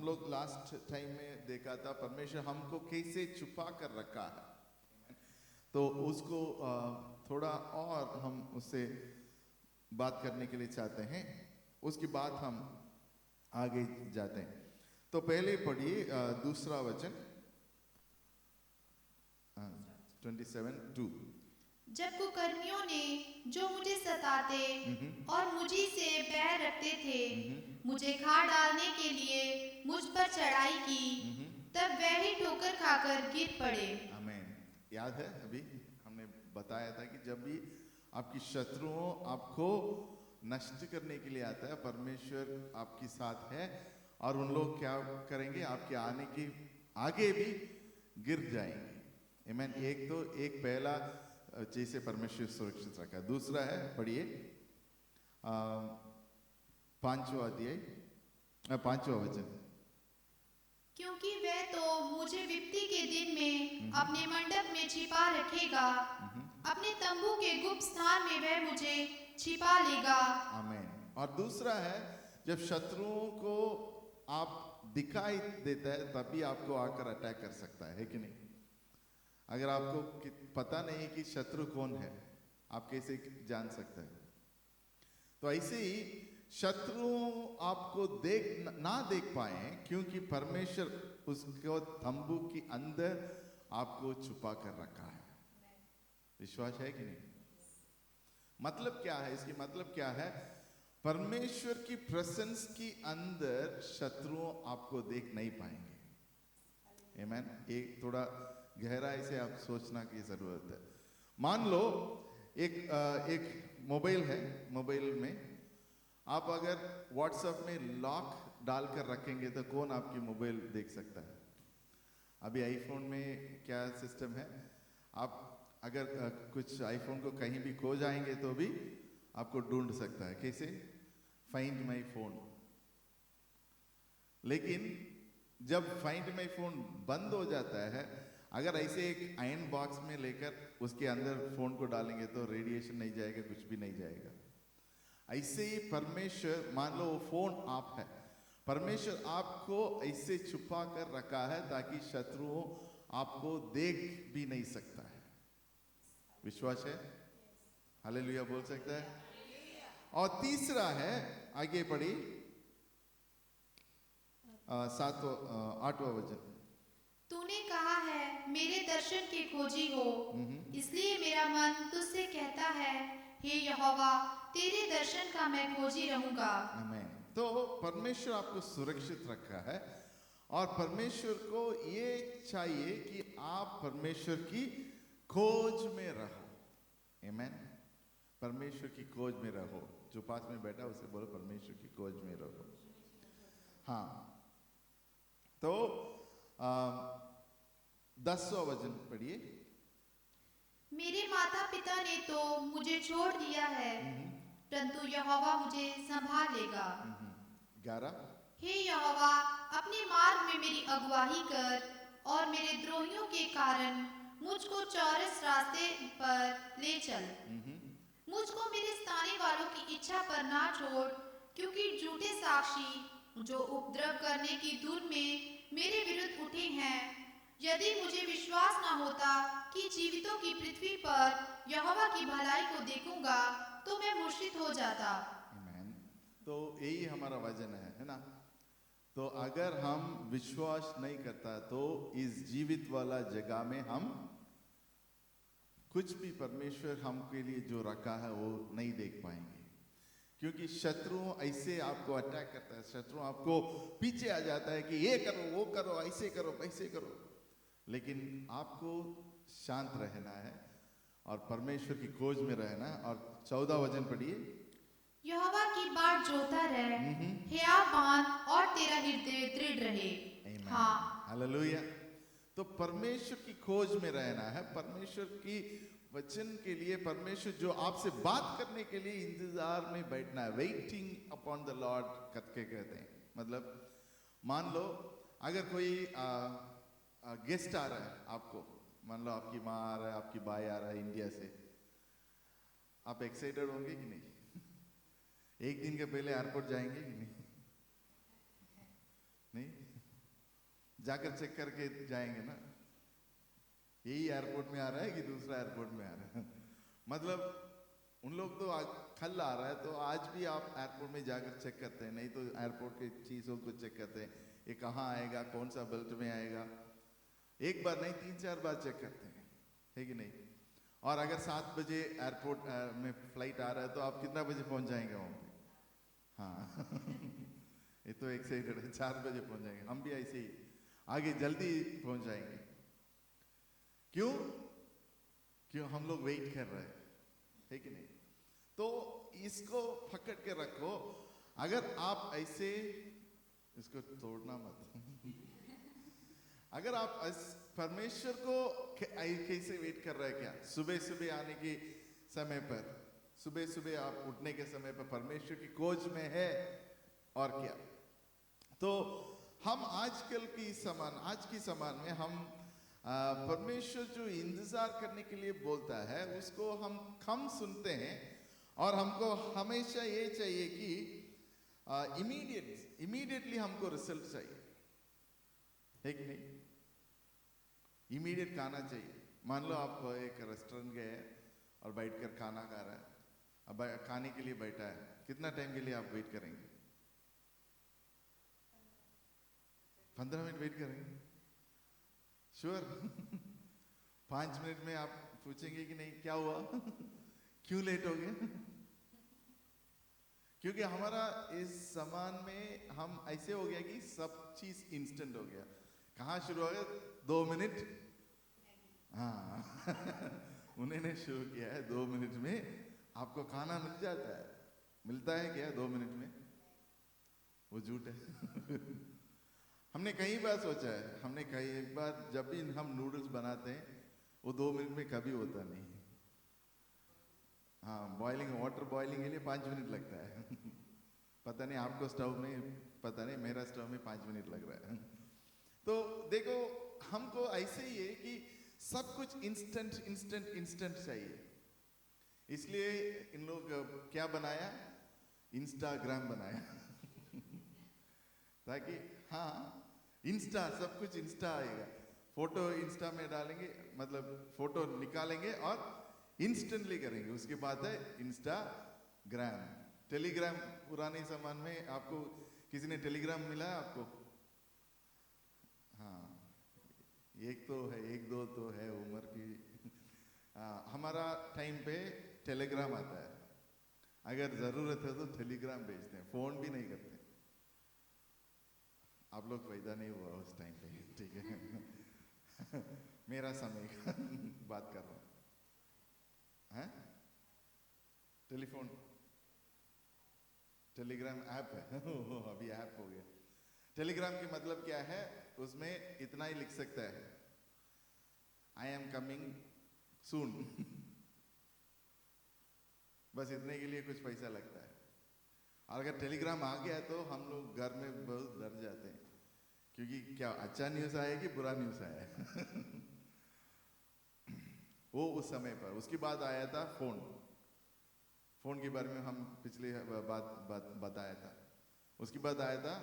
लोग last time में देखा था परमेश्वर हमको कैसे छुपा कर रखा है, तो उसको थोड़ा और हम उससे बात करने के लिए चाहते हैं। उसके बाद हम आगे जाते हैं। तो पहले पढ़िए दूसरा वचन 27:2। जब कुकर्मियों ने जो मुझे सताते और मुझी से बैर रखते थे मुझे खा डालने के लिए मुझ पर चढ़ाई की, तब वह ही ठोकर खाकर गिर पड़े। आमीन। याद है अभी हमने बताया था कि जब भी आपकी शत्रुओं आपको नष्ट करने के लिए आता है, परमेश्वर आपके साथ है और उन लोग क्या करेंगे, आपके आने के आगे भी गिर जाएंगे। आमीन। एक पहला जैसे परमेश्वर सुरक्षित रखा। दूसरा है, पढ़िए 5वां अध्याय 5वां वचन। क्योंकि वह तो मुझे विपत्ति के दिन में अपने मंडप में छिपा रखेगा, अपने तंबू के गुप्त स्थान में वह मुझे छिपा लेगा। आमीन। और दूसरा है, जब शत्रुओं को आप दिखाई देता है तभी आपको आकर अटैक कर सकता है कि नहीं? अगर आपको पता नहीं कि शत्रु कौन है, आप कैसे जान सकते हैं? तो ऐसे ही शत्रु आपको ना देख पाए, क्योंकि परमेश्वर उसको तंबू के अंदर आपको छुपा कर रखा है। विश्वास है कि नहीं? मतलब क्या है? इसकी मतलब क्या है? परमेश्वर की प्रेजेंस के अंदर शत्रु आपको देख नहीं पाएंगे। आमीन। एक थोड़ा गहराई से आप सोचना की जरूरत है। मान लो एक मोबाइल है, मोबाइल में आप अगर व्हाट्सएप में लॉक डालकर रखेंगे तो कौन आपकी मोबाइल देख सकता है? अभी आईफोन में क्या सिस्टम है, आप अगर कुछ आईफोन को कहीं भी खो जाएंगे तो भी आपको ढूंढ सकता है। कैसे? Find my phone. लेकिन जब फाइंड माई फोन बंद हो जाता है, अगर ऐसे एक आयरन बॉक्स में लेकर उसके अंदर फोन को डालेंगे तो रेडिएशन नहीं जाएगा, कुछ भी नहीं जाएगा। ऐसे ही परमेश्वर, मान लो वो फोन आप है, परमेश्वर आपको ऐसे छुपा कर रखा है ताकि शत्रुओं आपको देख भी नहीं सकता है। विश्वास है? हालेलुया बोल सकता है? और तीसरा है, आगे पढ़ी 8वां वचन। तूने कहा है मेरे दर्शन के खोजी हो, इसलिए मेरा मन तुझसे कहता है, हे यहोवा तेरे दर्शन का मैं खोजी रहूंगा। आमीन। तो परमेश्वर आपको सुरक्षित रखा है और परमेश्वर को ये चाहिए कि आप परमेश्वर की खोज में रहो। आमीन। परमेश्वर की खोज में रहो। जो पास में बैठा उसे बोलो परमेश्वर की खोज में रहो। हाँ, तो 10वां वचन पढ़िए। मेरे माता पिता ने तो मुझे छोड़ दिया है, परंतु यहोवा मुझे संभाल लेगा। 11। हे यहोवा अपने मार्ग में मेरी अगुवाई कर और मेरे द्रोहियों के कारण मुझको चौरस रास्ते पर ले चल। मुझको मेरे स्थाने वालों की इच्छा पर ना छोड़, क्योंकि झूठे साक्षी जो उपद्रव करने की धुन में मेरे विरुद्ध उठे हैं, यदि मुझे विश्वास ना होता कि जीवितों की पृथ्वी पर यहोवा की भलाई को देखूंगा तो मैं मूर्छित हो जाता। आमीन। तो यही हमारा वचन है ना? तो अगर हम विश्वास नहीं करता तो इस जीवित वाला जगह में हम कुछ भी परमेश्वर हमके लिए जो रखा है वो नहीं देख पाएंगे, क्योंकि शत्रु ऐसे आपको अटैक करता है। शत्रु आपको पीछे आ जाता है कि ये करो, वो करो, ऐसे करो, वैसे करो। लेकिन आपको शांत रहना है और परमेश्वर की खोज में रहना है। और 14 वचन पढ़िए। यहोवा की बाट जोता रहे, हिया बांध और तेरा हृदय दृढ़ रहे। हाँ, हालेलुया। तो परमेश्वर की खोज में रहना है, परमेश्वर की वचन के लिए, परमेश्वर जो आपसे बात करने के लिए इंतजार में बैठना है। वेटिंग अपॉन द लॉर्ड करके कहते हैं। मतलब मान लो अगर कोई गेस्ट आ रहा है आपको, मान लो आपकी माँ आ रहा है, आपकी भाई आ रहा है इंडिया से, आप एक्साइटेड होंगे कि नहीं? एक दिन के पहले एयरपोर्ट जाएंगे कि नहीं? नहीं? जाकर चेक करके जाएंगे ना, यही एयरपोर्ट में आ रहा है कि दूसरा एयरपोर्ट में आ रहा है। मतलब उन लोग तो कल आ रहा है, तो आज भी आप एयरपोर्ट में जाकर चेक करते हैं, नहीं तो एयरपोर्ट की चीज़ों को चेक करते हैं, ये कहाँ आएगा, कौन सा बेल्ट में आएगा, एक बार नहीं 3-4 बार चेक करते हैं, है कि नहीं। और अगर 7 बजे एयरपोर्ट में फ्लाइट आ रहा है तो आप कितना बजे पहुंच जाएंगे वहाँ पे? हाँ ये तो एक्साइटेड है, 4 बजे पहुंच जाएंगे। हम भी ऐसे ही आगे जल्दी पहुंच जाएंगे। क्यों? क्यों? हम लोग वेट कर रहे हैं, है कि नहीं। तो इसको पकड़ के रखो। अगर आप ऐसे, इसको तोड़ना मत अगर आप परमेश्वर को कैसे वेट कर रहे हैं, क्या सुबह सुबह आने के समय पर, सुबह सुबह आप उठने के समय पर परमेश्वर की खोज में है, और क्या। तो हम आजकल की समान, आज की समान में हम परमेश्वर जो इंतजार करने के लिए बोलता है उसको हम कम सुनते हैं, और हमको हमेशा ये चाहिए कि इमीडिएटली हमको रिजल्ट चाहिए, है कि नहीं। इमीडिएट खाना चाहिए। मान लो आप एक रेस्टोरेंट गए और बैठकर खाना खा रहा है, अब खाने के लिए बैठा है, कितना टाइम के लिए आप वेट करेंगे? 15 मिनट वेट करेंगे? श्योर? 5 मिनट में आप पूछेंगे कि नहीं क्या हुआ क्यों लेट हो गया? क्योंकि हमारा इस सामान में हम ऐसे हो गया कि सब चीज इंस्टेंट हो गया। कहाँ शुरू हो गया? 2 मिनट, हाँ उन्होंने शुरू किया है 2 मिनट में आपको खाना मिल जाता है। मिलता है क्या 2 मिनट में? वो झूठ है हमने कई बार सोचा है, हमने कई एक बार जब भी हम नूडल्स बनाते हैं वो 2 मिनट में कभी होता नहीं। हाँ, बॉइलिंग वाटर बॉइलिंग के लिए 5 मिनट लगता है पता नहीं आपको स्टोव में, पता नहीं मेरा स्टोव में 5 मिनट लग रहा है। तो देखो हमको ऐसे ही है कि सब कुछ इंस्टेंट इंस्टेंट इंस्टेंट चाहिए। इसलिए इन लोग क्या बनाया? इंस्टाग्राम बनाया ताकि हाँ इंस्टा, सब कुछ इंस्टा आएगा, फोटो इंस्टा में डालेंगे, मतलब फोटो निकालेंगे और इंस्टेंटली करेंगे, उसके बाद है इंस्टाग्राम। टेलीग्राम पुराने जमाने में आपको किसी ने टेलीग्राम मिला है आपको? हाँ, एक तो है, एक दो तो है उम्र की। हमारा टाइम पे टेलीग्राम आता है, अगर जरूरत है तो टेलीग्राम भेजते हैं, फोन भी नहीं करते। आप लोग पैदा नहीं हुआ उस टाइम पे, ठीक है मेरा समय का बात कर रहा हूँ। हैं? टेलीफोन, टेलीग्राम ऐप है अभी ऐप हो गया। टेलीग्राम की मतलब क्या है? उसमें इतना ही लिख सकता है, आई एम कमिंग सून बस इतने के लिए कुछ पैसा लगता है। और अगर टेलीग्राम आ गया तो हम लोग घर में बहुत डर जाते हैं, क्योंकि क्या अच्छा न्यूज़ आया कि बुरा न्यूज़ आया वो उस समय पर। उसके बाद आया था फोन, फोन के बारे में हम पिछले बात बताया था। उसके बाद आया था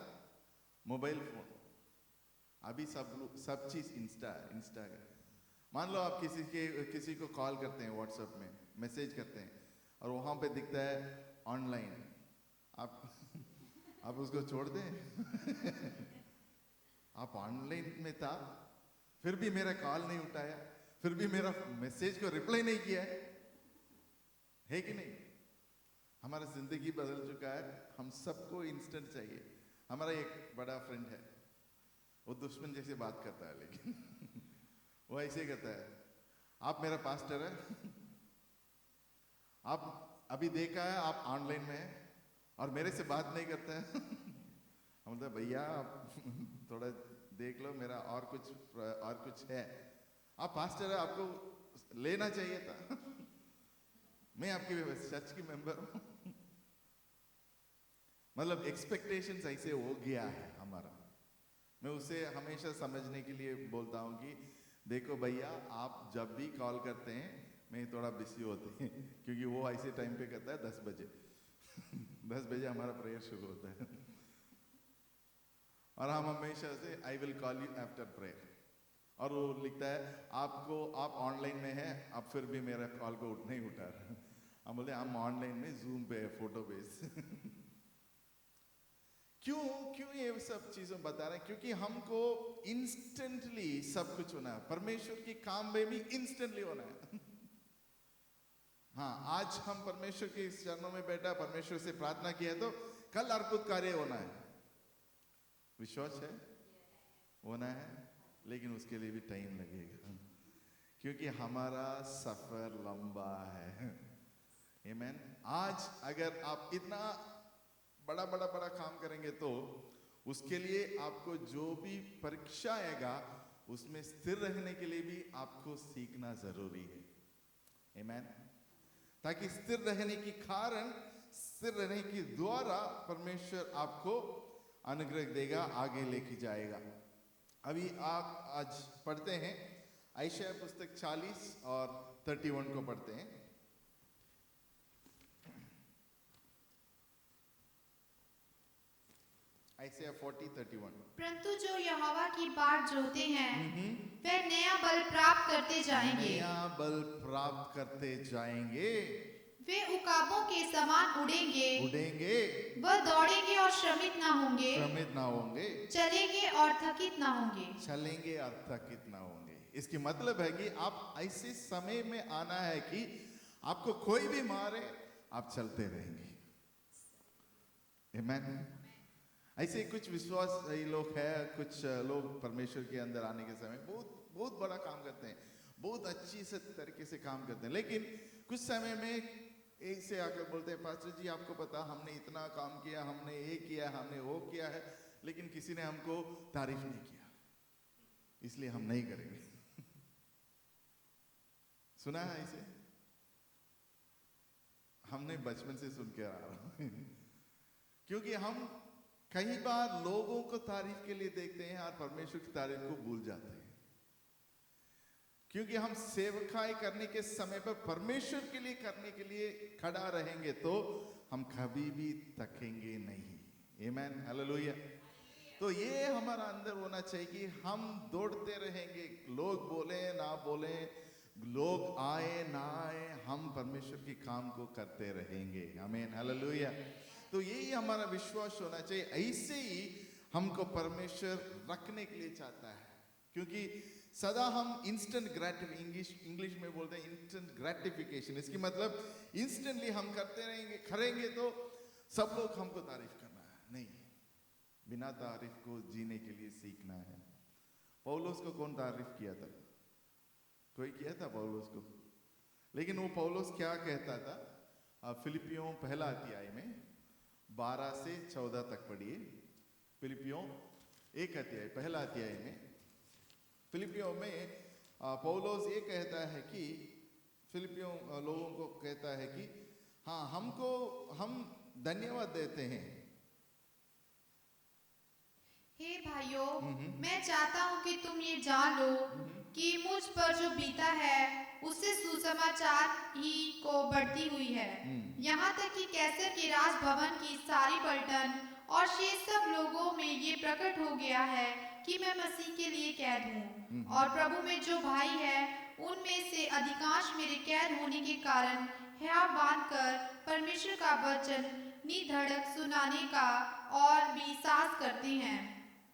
मोबाइल फोन। अभी सब चीज इंस्टा है। मान लो आप किसी को कॉल करते हैं, व्हाट्सएप में मैसेज करते हैं और वहां पे दिखता है ऑनलाइन, आप उसको छोड़ दें आप ऑनलाइन में था, फिर भी मेरा कॉल नहीं उठाया, फिर भी मेरा मैसेज को रिप्लाई नहीं किया है कि नहीं। हमारा जिंदगी बदल चुका है, हम सबको इंस्टेंट चाहिए। हमारा एक बड़ा फ्रेंड है, वो दुश्मन जैसे बात करता है, लेकिन वो ऐसे करता है, आप मेरा पास्टर है, आप अभी देखा है आप ऑनलाइन में है और मेरे से बात नहीं करते हैं हम बोलते भैया आप थोड़ा देख लो, मेरा और कुछ है, आप पास्टर है, आपको लेना चाहिए था मैं आपकी चर्च की मेंबर हूं मतलब एक्सपेक्टेशंस ऐसे हो गया है हमारा। मैं उसे हमेशा समझने के लिए बोलता हूं कि देखो भैया, आप जब भी कॉल करते हैं मैं थोड़ा बिजी होते हैं क्योंकि वो ऐसे टाइम पे करता है 10 बजे 10 बजे हमारा प्रेयर शुरू होता है और हम हमेशा से I will call you after prayer, और वो लिखता है आप ऑनलाइन में हैं, आप फिर भी मेरा कॉल को नहीं उठा रहे। हम बोलते हम ऑनलाइन में जूम पे फोटो बेस क्यों ये सब चीजों बता रहे हैं? क्योंकि हमको इंस्टेंटली सब कुछ होना है, परमेश्वर की काम में भी इंस्टेंटली होना है। हाँ, आज हम परमेश्वर के चरणों में बैठा, परमेश्वर से प्रार्थना किया है, तो कल अद्भुत कार्य होना है। विश्वास है? होना है, लेकिन उसके लिए भी टाइम लगेगा, क्योंकि हमारा सफर लंबा है। आमीन। आज अगर आप इतना बड़ा काम करेंगे तो उसके लिए आपको जो भी परीक्षा आएगा उसमें स्थिर रहने के लिए भी आपको सीखना जरूरी है। आमीन। ताकि स्थिर रहने के कारण, स्थिर रहने के द्वारा परमेश्वर आपको अनुग्रह देगा, आगे लेके जाएगा। अभी आप आज पढ़ते हैं यशायाह पुस्तक 40 और 31 को पढ़ते हैं। यशायाह 40:31। परंतु जो यहोवा की बाट जोते हैं वे नया बल प्राप्त करते जाएंगे। नया बल प्राप्त करते जाएंगे। वे उकाबों के समान उड़ेंगे। वह दौड़ेंगे और श्रमित ना होंगे। चलेंगे और थकित ना होंगे। इसकी मतलब है कि आप ऐसे समय में आना है कि आपको कोई भी मारे, आप चलते रहेंगे। आमीन। ऐसे कुछ विश्वास लोग हैं, कुछ लोग परमेश्वर के अंदर आने के समय बहुत बड़ा काम करते हैं, बहुत अच्छी से तरीके से काम करते हैं, लेकिन कुछ समय में ऐसे आकर बोलते हैं, पास्टर जी आपको पता हमने इतना काम किया, हमने ये किया, हमने वो किया है, लेकिन किसी ने हमको तारीफ नहीं किया, इसलिए हम नहीं करेंगे। सुना है ऐसे? हमने बचपन से सुन के आ रहा हूं क्योंकि हम कई बार लोगों को तारीफ के लिए देखते हैं और परमेश्वर की तारीफ को भूल जाते हैं, क्योंकि हम सेवकाई करने के समय पर परमेश्वर के लिए करने के लिए खड़ा रहेंगे तो हम कभी भी थकेंगे नहीं। आमीन, हालेलुया। तो ये हमारा अंदर होना चाहिए कि हम दौड़ते रहेंगे, लोग बोले ना बोले, लोग आए ना आए, हम परमेश्वर के काम को करते रहेंगे। आमीन, हालेलुया। तो यही हमारा विश्वास होना चाहिए। ऐसे ही हमको परमेश्वर रखने के लिए चाहता है, क्योंकि सदा हम इंस्टेंट ग्रेटिफिकेशन, इंग्लिश में बोलते हैं इंस्टेंट ग्रेटिफिकेशन, इसकी मतलब इंस्टेंटली हम करते रहेंगे, करेंगे तो सब लोग हमको तारीफ करना है, नहीं, बिना तारीफ को जीने के लिए सीखना है। पौलुस को कौन तारीफ किया था? कोई किया था पौलुस को? लेकिन वो पौलुस क्या कहता था? फिलिपियों पहला अध्याय में 12 से 14 तक पढ़िए। फिलिपियों 1 अध्याय, पहला अध्याय में फिलिपियों में पौलुस ये कहता है कि फिलिपियों लोगों को कहता है कि हाँ, हम धन्यवाद देते हैं। हे भाइयों, मैं चाहता हूँ कि तुम ये जान लो कि मुझ पर जो बीता है उससे सुसमाचार ही को बढ़ती हुई है, यहाँ तक कि कैसर के राजभवन की सारी पलटन और शेष सब लोगों में ये प्रकट हो गया है कि मैं मसीह के लिए कैद हूँ, और प्रभु में जो भाई है उनमें से अधिकांश मेरे कैद होने के कारण हियाव बांधकर परमेश्वर का वचन निधड़क सुनाने का और भी साहस करते हैं।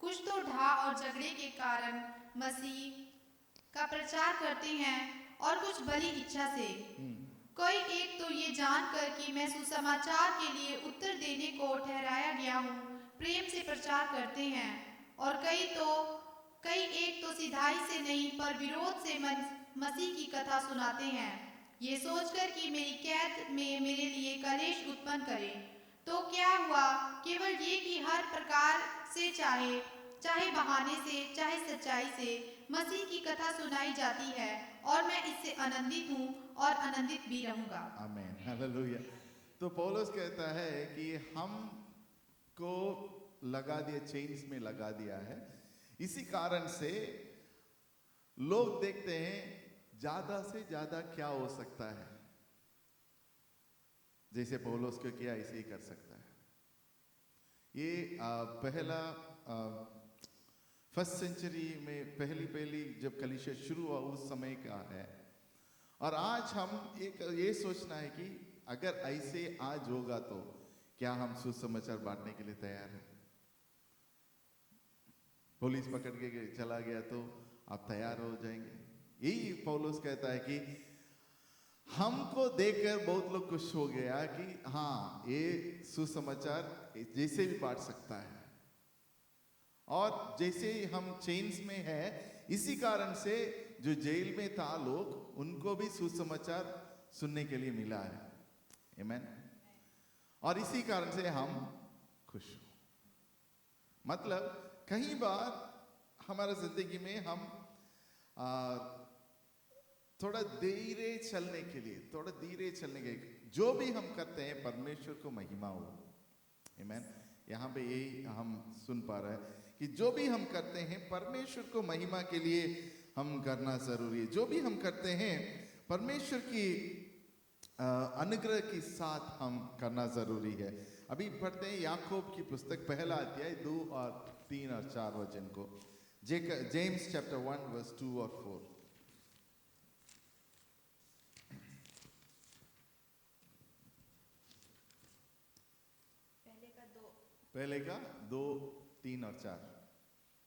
कुछ तो ढा और झगड़े के कारण मसीह का प्रचार करते हैं और कुछ भली इच्छा से। कोई एक तो ये जानकर कि मैं सुसमाचार के लिए उत्तर देने को ठहराया गया हूँ प्रेम से प्रचार करते हैं, और कई एक तो सिधाई से नहीं पर विरोध से मसीह की कथा सुनाते हैं, ये सोचकर कि मेरी कैद में मेरे लिए कलेश उत्पन्न करे। तो क्या हुआ? केवल ये कि हर प्रकार से चाहे बहाने से चाहे सच्चाई से मसीह की कथा सुनाई जाती है, और मैं इससे आनंदित हूँ और आनंदित भी रहूंगा। आमीन, हालेलुया। तो पौलुस कहता है कि हम को लगा दिया, चेन्स में लगा दिया है, इसी कारण से लोग देखते हैं ज्यादा से ज्यादा क्या हो सकता है, जैसे पौलुस को किया ऐसे ही कर सकता है। ये पहला फर्स्ट सेंचुरी में पहली जब कलीसिया शुरू हुआ उस समय का है। और आज हम एक ये सोचना है कि अगर ऐसे आज होगा तो क्या हम सुसमाचार बांटने के लिए तैयार हैं? पुलिस पकड़ के चला गया तो आप तैयार हो जाएंगे? यही पौलुस कहता है कि हमको देखकर बहुत लोग खुश हो गया कि हाँ, ये सुसमाचार जैसे भी बांट सकता है। और जैसे हम चेन्स में है, इसी कारण से जो जेल में था लोग, उनको भी सुसमाचार सुनने के लिए मिला है। आमीन। और इसी कारण से हम खुश हो। मतलब कई बार हमारा जिंदगी में हम थोड़ा धीरे चलने के लिए जो भी हम करते हैं परमेश्वर को महिमा हो। आमीन। यहाँ पे यही हम सुन पा रहे हैं कि जो भी हम करते हैं परमेश्वर को महिमा के लिए हम करना जरूरी है। जो भी हम करते हैं परमेश्वर की अनुग्रह के साथ हम करना जरूरी है। अभी पढ़ते हैं याकूब की पुस्तक पहला अध्याय 2 और 3 और 4 वचन को। जेम्स चैप्टर 1 वर्स 2 और 4। पहले का 2, 3 और 4।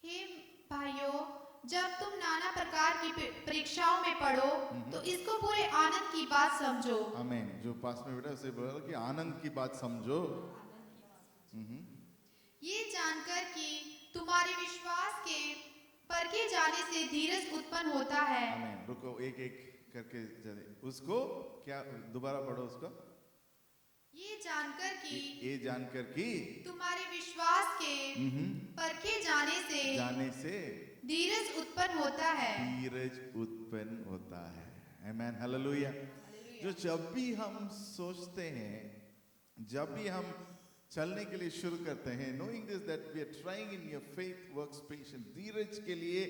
हे भाइयों, जब तुम नाना प्रकार की परीक्षाओं में पड़ो तो इसको पूरे आनंद की बात समझो। आमीन। जो पास में बैठा उसे बोला कि आनंद की बात समझो। ये जानकर कि तुम्हारे विश्वास के परखे जाने से धीरज उत्पन्न होता है। आमीन। रुको, एक एक करके चले। उसको क्या, दोबारा पढ़ो उसको। ये जानकर कि तुम्हारे विश्वास के परखे जाने से धीरज उत्पन्न होता है। आमीन। हालेलुया। जो जब भी हम सोचते हैं, जब भी हम चलने के लिए शुरू करते हैं, knowing this that we are trying in your faith works patience, धीरज के लिए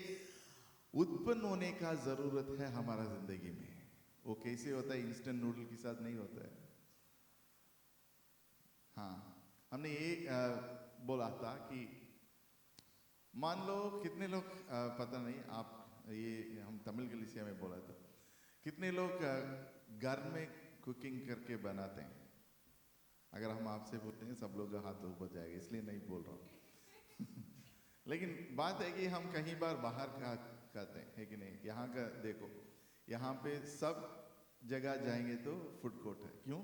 उत्पन्न होने का जरूरत है हमारा जिंदगी में। वो कैसे होता है? इंस्टेंट नूडल के साथ नहीं होता है। हाँ, हमने ये बोला था कि मान लो कितने लोग, पता नहीं आप, ये हम तमिल कलीसिया में बोला था, कितने लोग घर में कुकिंग करके बनाते हैं? अगर हम आपसे बोलते हैं सब लोग का हाथ ऊपर जाएगा, इसलिए नहीं बोल रहा हूँ। लेकिन बात है कि हम कहीं बार बाहर का खाते हैं, है कि नहीं? यहाँ का देखो, यहाँ पे सब जगह जाएंगे तो फूड कोर्ट है। क्यों?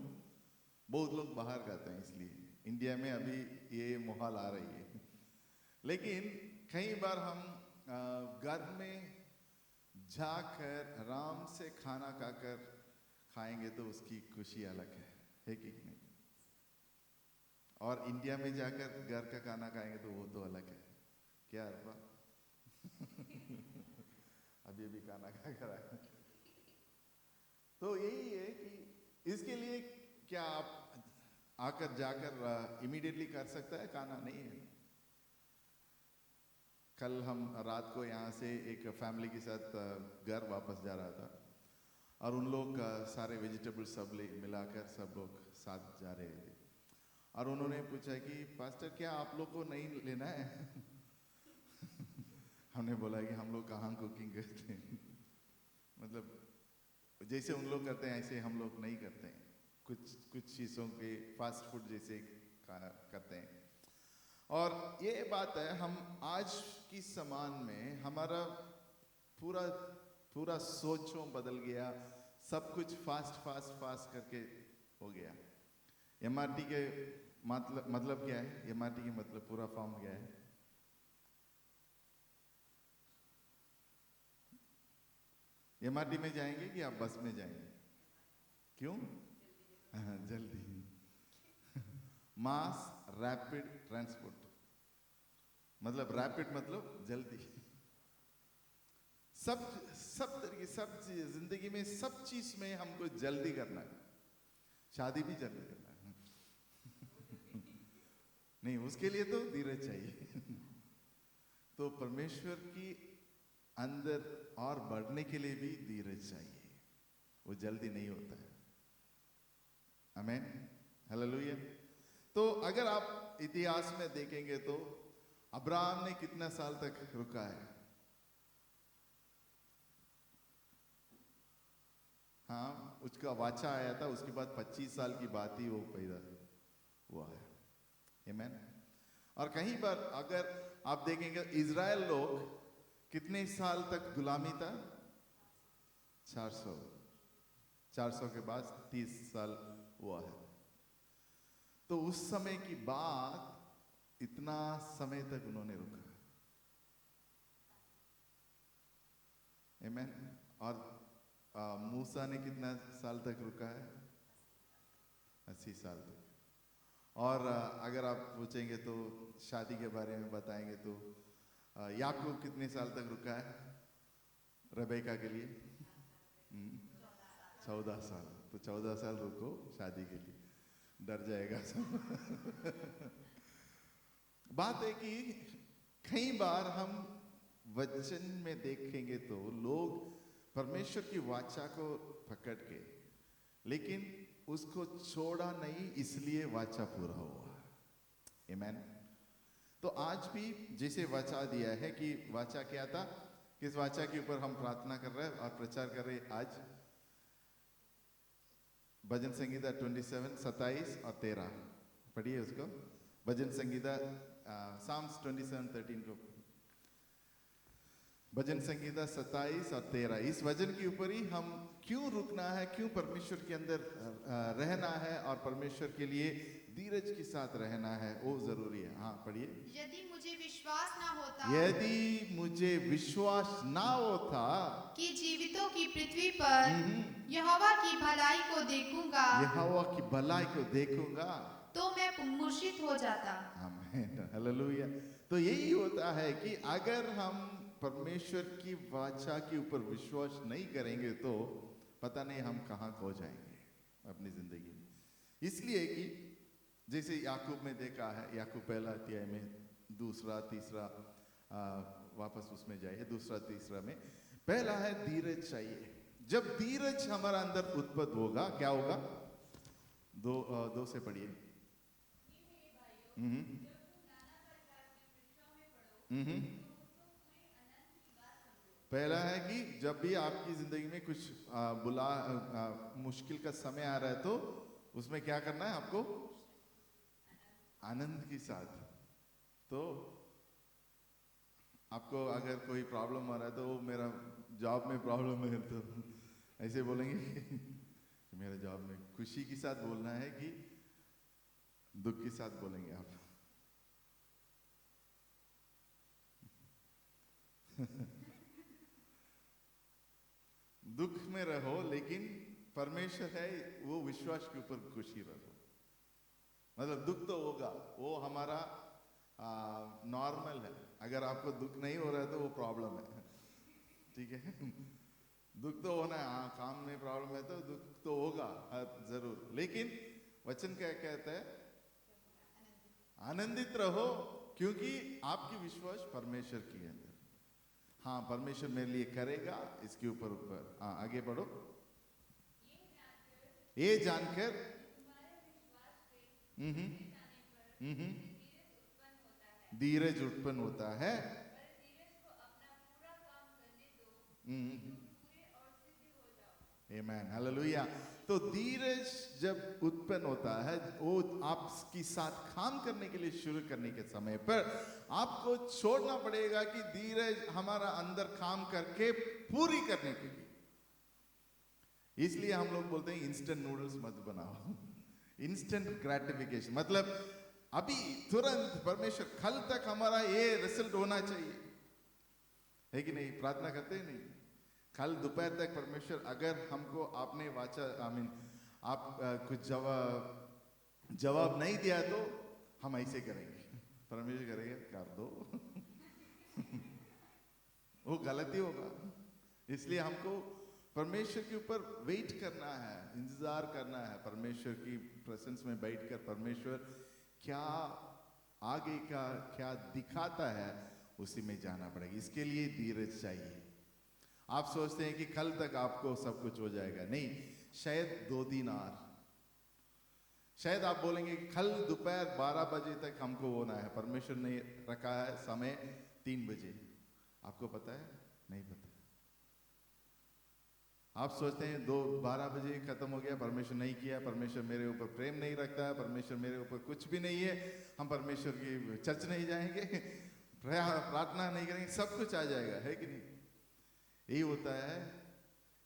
बहुत लोग बाहर खाते हैं, इसलिए इंडिया में अभी ये माहौल आ रही है। लेकिन कई बार हम घर में जाकर आराम से खाना खाकर खाएंगे तो उसकी खुशी अलग है कि नहीं? और इंडिया में जाकर घर का खाना खाएंगे तो वो तो अलग है। क्या अरबा? अभी भी खाना खा कर आए। तो यही है कि इसके लिए क्या आप आकर जाकर इमीडिएटली कर सकता है? खाना नहीं है। कल हम रात को यहाँ से एक फैमिली के साथ घर वापस जा रहा था और उन लोग सारे वेजिटेबल सब मिलाकर सब लोग साथ जा रहे थे और उन्होंने पूछा कि पास्टर क्या आप लोग को नहीं लेना है? हमने बोला कि हम लोग कहाँ कुकिंग करते हैं। मतलब जैसे उन लोग करते हैं ऐसे हम लोग नहीं करते हैं। कुछ चीज़ों के फास्ट फूड जैसे करते हैं। और ये बात है, हम आज की समान में हमारा पूरा सोचों बदल गया। सब कुछ फास्ट करके हो गया। एमआरटी के मतलब क्या है? एमआरटी के मतलब पूरा फॉर्म क्या है? एमआरटी में जाएंगे कि आप बस में जाएंगे? क्यों? जल्दी। मास रैपिड ट्रांसपोर्ट, मतलब रैपिड मतलब जल्दी। सब तरीके, सब जिंदगी में सब चीज में हमको जल्दी करना है। शादी भी जल्दी करना है। नहीं, उसके लिए तो धीरज चाहिए। तो परमेश्वर की अंदर और बढ़ने के लिए भी धीरज चाहिए। वो जल्दी नहीं होता है। आमीन। हालेलुया। तो अगर आप इतिहास में देखेंगे तो अब्राहम ने कितना साल तक रुका है? हाँ, उसका वाचा आया था, उसके बाद 25 साल की बात ही वो पैदा हुआ है। आमीन। और कहीं पर अगर आप देखेंगे इजराइल लोग कितने साल तक गुलामी था? 400 के बाद 30 साल हुआ है। तो उस समय की बात इतना समय तक उन्होंने रुका। आमीन। और मूसा ने कितना साल तक रुका है? 80 साल तक। और अगर आप पूछेंगे तो शादी के बारे में बताएंगे तो याकूब कितने साल तक रुका है रेबेका के लिए? 14 साल। तो 14 साल रुको शादी के लिए, डर जाएगा सब। बात है कि कई बार हम वचन में देखेंगे तो लोग परमेश्वर की वाचा को पकड़ के, लेकिन उसको छोड़ा नहीं, इसलिए वाचा पूरा हुआ। आमीन। तो आज भी जैसे वाचा दिया है कि वाचा क्या था, किस वाचा के ऊपर हम प्रार्थना कर रहे हैं और प्रचार कर रहे हैं आज? भजन संगीता 27, 27 और 13 पढ़िए उसको। भजन संगीता साम्स 27:13 को, भजन संगीता 27 और 13। इस वचन के ऊपर ही हम क्यों रुकना है, क्यों परमेश्वर के अंदर रहना है और परमेश्वर के लिए धीरज के साथ रहना है, वो जरूरी है। हाँ पढ़िए। यदि मुझे विश्वास ना होता, यदि मुझे विश्वास ना होता कि जीवितों की पृथ्वी पर यहोवा की भलाई को देखूंगा, यहोवा की भलाई को देखूंगा, तो मैं मूर्छित हो जाता। आमीन। हालेलुया। तो यही होता है कि अगर हम परमेश्वर की वाचा के ऊपर विश्वास नहीं करेंगे तो पता नहीं हम कहाँ खो जाएंगे अपनी जिंदगी में। इसलिए कि जैसे याकूब में देखा है, याकूब पहला अध्याय में दूसरा तीसरा, वापस उसमें जाइए, दूसरा तीसरा में पहला है धीरज चाहिए। जब धीरज हमारा अंदर उत्पन्न होगा, क्या होगा? दो से पढ़िए। पहला है कि जब भी आपकी जिंदगी में कुछ मुश्किल का समय आ रहा है तो उसमें क्या करना है आपको? आनंद के साथ। तो आपको अगर कोई प्रॉब्लम आ रहा है तो मेरा जॉब में प्रॉब्लम है तो ऐसे बोलेंगे मेरे जॉब में, खुशी के साथ बोलना है कि दुख के साथ बोलेंगे आप? दुख में रहो लेकिन परमेश्वर है वो विश्वास के ऊपर खुशी रहो। मतलब दुख तो होगा, वो हमारा नॉर्मल है। अगर आपको दुख नहीं हो रहा है तो वो प्रॉब्लम है, ठीक है? दुख तो होना है, हाँ, काम में प्रॉब्लम है तो दुख तो होगा जरूर, लेकिन वचन क्या कहता है? आनंदित रहो क्योंकि आपकी विश्वास परमेश्वर की अंदर। हाँ, परमेश्वर मेरे लिए करेगा, इसके ऊपर हाँ आगे बढ़ो। ये जानकर धीरज उत्पन्न होता है। आमीन। हालेलुया। तो धीरज जब उत्पन्न होता है, वो आपके साथ काम करने के लिए शुरू करने के समय पर आपको छोड़ना पड़ेगा कि धीरज हमारा अंदर काम करके पूरी करने के लिए। इसलिए हम लोग बोलते हैं इंस्टेंट नूडल्स मत बनाओ। इंस्टेंट ग्रेटिफिकेशन मतलब अभी तुरंत परमेश्वर कल तक हमारा ये रिजल्ट होना चाहिए, है कि नहीं? प्रार्थना करते ही नहीं, कल दोपहर तक परमेश्वर अगर हमको आपने वाचा आप कुछ जवाब नहीं दिया तो हम ऐसे करेंगे, परमेश्वर करेंगे कर दो। वो गलती होगा। इसलिए हमको परमेश्वर के ऊपर वेट करना है, इंतजार करना है, परमेश्वर की प्रेजेंस में बैठकर परमेश्वर क्या आगे का क्या दिखाता है उसी में जाना पड़ेगा। इसके लिए धीरज चाहिए। आप सोचते हैं कि कल तक आपको सब कुछ हो जाएगा, नहीं, शायद 2 दिन और, शायद आप बोलेंगे कि कल दोपहर 12 बजे तक हमको होना है, परमेश्वर ने रखा है समय 3 बजे। आपको पता है? नहीं पता। आप सोचते हैं 12 बजे खत्म हो गया, परमेश्वर नहीं किया, परमेश्वर मेरे ऊपर प्रेम नहीं रखता है, परमेश्वर मेरे ऊपर कुछ भी नहीं है, हम परमेश्वर की चर्च नहीं जाएंगे, प्रार्थना नहीं करेंगे, सब कुछ आ जाएगा, है कि नहीं? यही होता है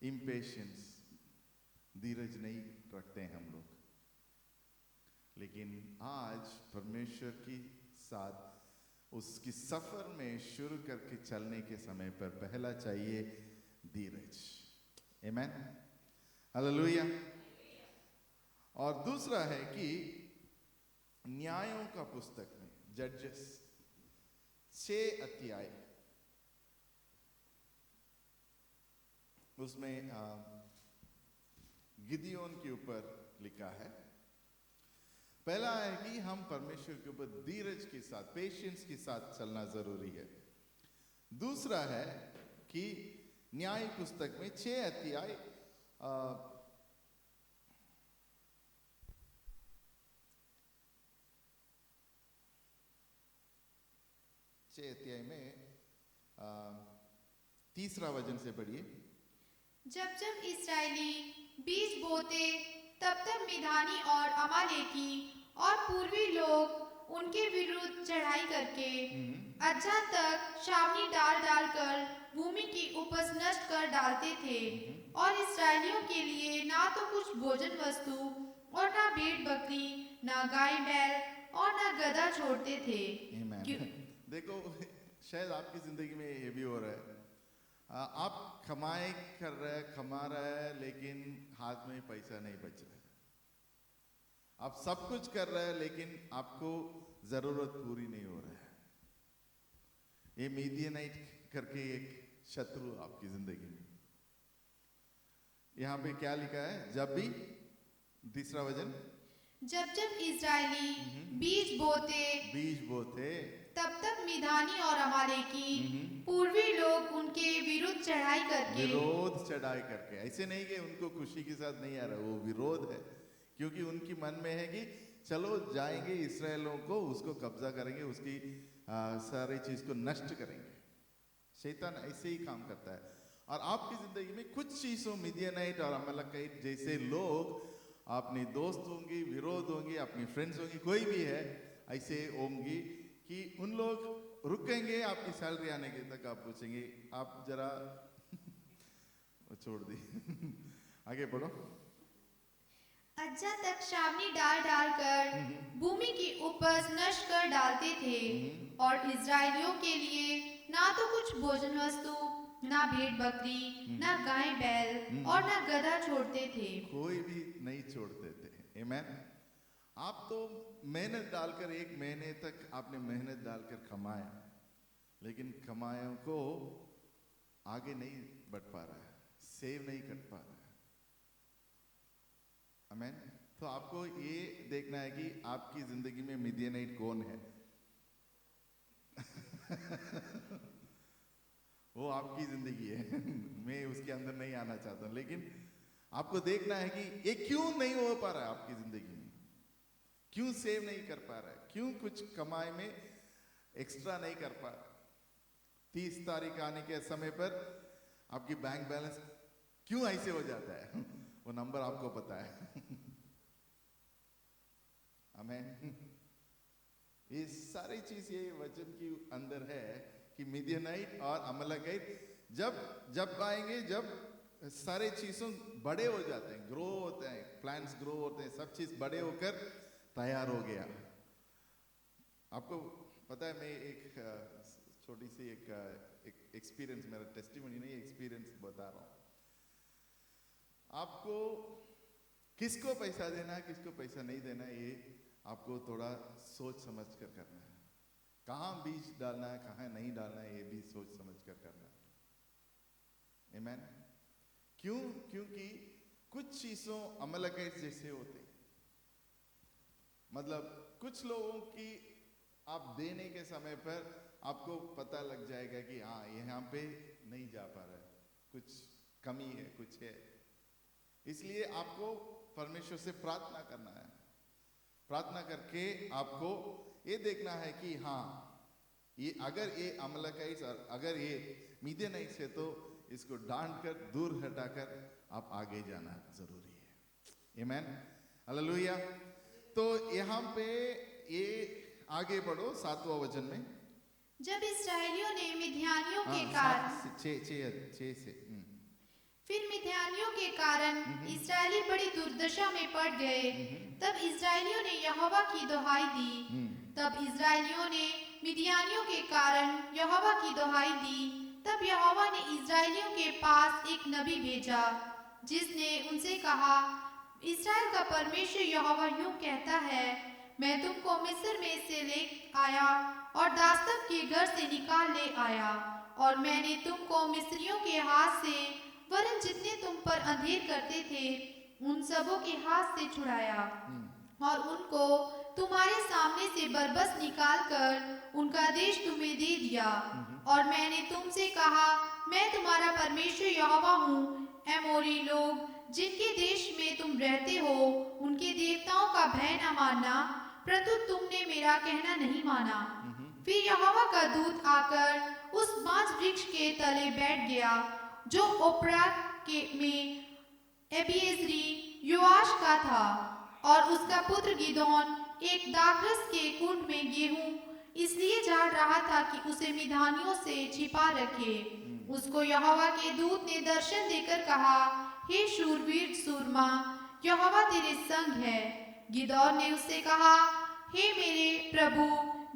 इम्पेशंस, धीरज नहीं रखते हैं हम लोग। लेकिन आज परमेश्वर के साथ उसकी सफर में शुरू करके चलने के समय पर पहला चाहिए धीरज। आमेन, हालेलुया। और दूसरा है कि न्यायों का पुस्तक में जजेस 6 अध्याय, उसमें गिदियोन के ऊपर लिखा है। पहला है कि हम परमेश्वर के ऊपर धीरज के साथ, पेशेंस के साथ चलना जरूरी है। दूसरा है कि न्याय पुस्तक में 6 अध्याय 6 अध्याय में 3रा वचन से पढ़िए। जब जब इस्राएली बीज बोते तब तब मिधानी और अमालेकी और पूर्वी लोग उनके विरुद्ध चढ़ाई करके अज्जा तक छावनी डाल डालकर भूमि की उपज नष्ट कर डालते थे, और इस्राएलियों के लिए ना तो कुछ भोजन वस्तु और ना भेड़ बकरी, ना गाय बैल और ना गधा छोड़ते थे। देखो, शायद आपकी जिंदगी में ये भी हो रहा है, आप कमाई कर रहे हैं, कमा रहे हैं, लेकिन हाथ में पैसा नहीं बच रहा है। आप सब कुछ कर रहे हैं, लेकिन आपको जरूरत पूरी नहीं हो रहा है। ये मीडियनाइट करके एक शत्रु आपकी जिंदगी में। यहाँ पे क्या लिखा है? जब भी, 3रा वचन, जब जब इस्राएली बीज बोते तब तब मिधानी और अमालेकी पूर्वी लोग उनके विरुद्ध चढ़ाई करके, ऐसे नहीं कि उनको खुशी के साथ नहीं आ रहा, वो विरोध है, क्योंकि उनकी मन में है कि चलो जाएंगे इस्राएलों को, उसको कब्जा करेंगे, उसकी सारी चीज को नष्ट करेंगे। शैतान ऐसे ही काम करता है। और आपकी जिंदगी में कुछ चीजों, मिडियनाइट और अमलेकीत जैसे लोग, अपने दोस्त होंगे, विरोध होंगे, अपनी फ्रेंड्स होंगी, कोई भी है, ऐसे होंगी कि उन लोग रुकेंगे आपकी सैलरी आने के तक। आप पूछेंगे, आप जरा छोड़ दी आगे पढ़ो। अज्जा तक छावनी डाल डालकर भूमि की उपज नष्ट कर डालते थे, और इस्राएलियों के लिए ना तो कुछ भोजन वस्तु, ना भेड़ बकरी, ना गाय बैल और ना गधा छोड़ते थे। कोई भी नहीं छोड़ते थे। आमेन। आप तो मेहनत डालकर 1 महीने तक आपने मेहनत डालकर कमाया, लेकिन कमायों को आगे नहीं बढ़ पा रहा है, सेव नहीं कर पा रहा है। आमेन। तो आपको ये देखना है कि आपकी जिंदगी में मिडियनाइट कौन है। वो आपकी जिंदगी है, मैं उसके अंदर नहीं आना चाहता, लेकिन आपको देखना है कि ये क्यों नहीं हो पा रहा है आपकी जिंदगी में, क्यों सेव नहीं कर पा रहा है, क्यों कुछ कमाई में एक्स्ट्रा नहीं कर पा रहा। 30 तारीख आने के समय पर आपकी बैंक बैलेंस क्यों ऐसे हो जाता है, वो नंबर आपको पता है। आमेन। ये सारी चीज ये वचन के अंदर है कि मिडियनाइट और अमलेकीत जब आएंगे, जब सारे चीजों बड़े हो जाते हैं, ग्रो होते हैं, प्लांट्स ग्रो होते हैं, सब चीज बड़े होकर तैयार हो गया। आपको पता है, मैं एक छोटी सी एक एक्सपीरियंस, मेरा टेस्टिमनी नहीं, एक्सपीरियंस बता रहा हूँ आपको। किसको पैसा देना है, किसको पैसा नहीं देना है, ये आपको थोड़ा सोच समझ कर करना है। कहाँ बीज डालना है, कहाँ नहीं डालना है, ये भी सोच समझ कर करना है। आमेन। क्यों? क्योंकि कुछ चीजों अमलेकीत जैसे होते हैं, मतलब कुछ लोगों की आप देने के समय पर आपको पता लग जाएगा कि हाँ, यहाँ पे नहीं जा पा रहा है, कुछ कमी है, कुछ है। इसलिए आपको परमेश्वर से प्रार्थना करना है प्रार्थना करके आपको ये देखना है कि हाँ, ये अगर ये अमलकाइस और अगर ये मीदियानाइट्स है तो इसको डांट कर दूर हटाकर आप आगे जाना जरूरी है। आमीन, हालेलुया। तो यहाँ पे ये आगे बढ़ो 7वां वचन में। जब इस्राएलियों ने मिद्यानियों के कारण छह से फिर मिद्यानियों के कारण इस्राएली बड़ी दुर्दशा में पड़ गए। तब इस्राएलियों ने यहोवा की दुहाई दी। तब इस्राएलियों ने मिद्यानियों के कारण यहोवा की दुहाई दी। तब यहोवा ने इस्राएलियों के पास एक नबी भेजा, जिसने उनसे कहा, इस्राएल का परमेश्वर यहोवा यूं कहता है, मैं तुमको मिस्र में से ले आया और दास्तव के घर से निकाल ले आया, और मैंने तुमको मिस्रियों के हाथ से वरन जितने तुम पर अंधेर करते थे उन सबों के हाथ से छुड़ाया, और उनको तुम्हारे सामने से बरबस निकाल कर उनका देश तुम्हें दे दिया। और मैंने तुमसे कहा, मैं तुम्हारा परमेश्वर यहोवा हूँ। एमोरी लोग जिनके देश में तुम रहते हो, उनके देवताओं का भय न मानना, परंतु तुमने मेरा कहना नहीं माना। फिर यहोवा का दूत आकर उस बांज वृक्ष के तले बैठ गया, जो ओप्रा के में एबीएजरी योआश का था, और उसका पुत्र गिदोन एक दाखरस के कुंड में गेहूं इसलिए झाड़ रहा था कि उसे मिद्यानियों से छिपा रखे। उसको यहोवा के दूत ने दर्शन देकर कहा, हे शूरवीर सूरमा, यहोवा तेरे संग है। गिदोन ने उससे कहा, हे मेरे प्रभु,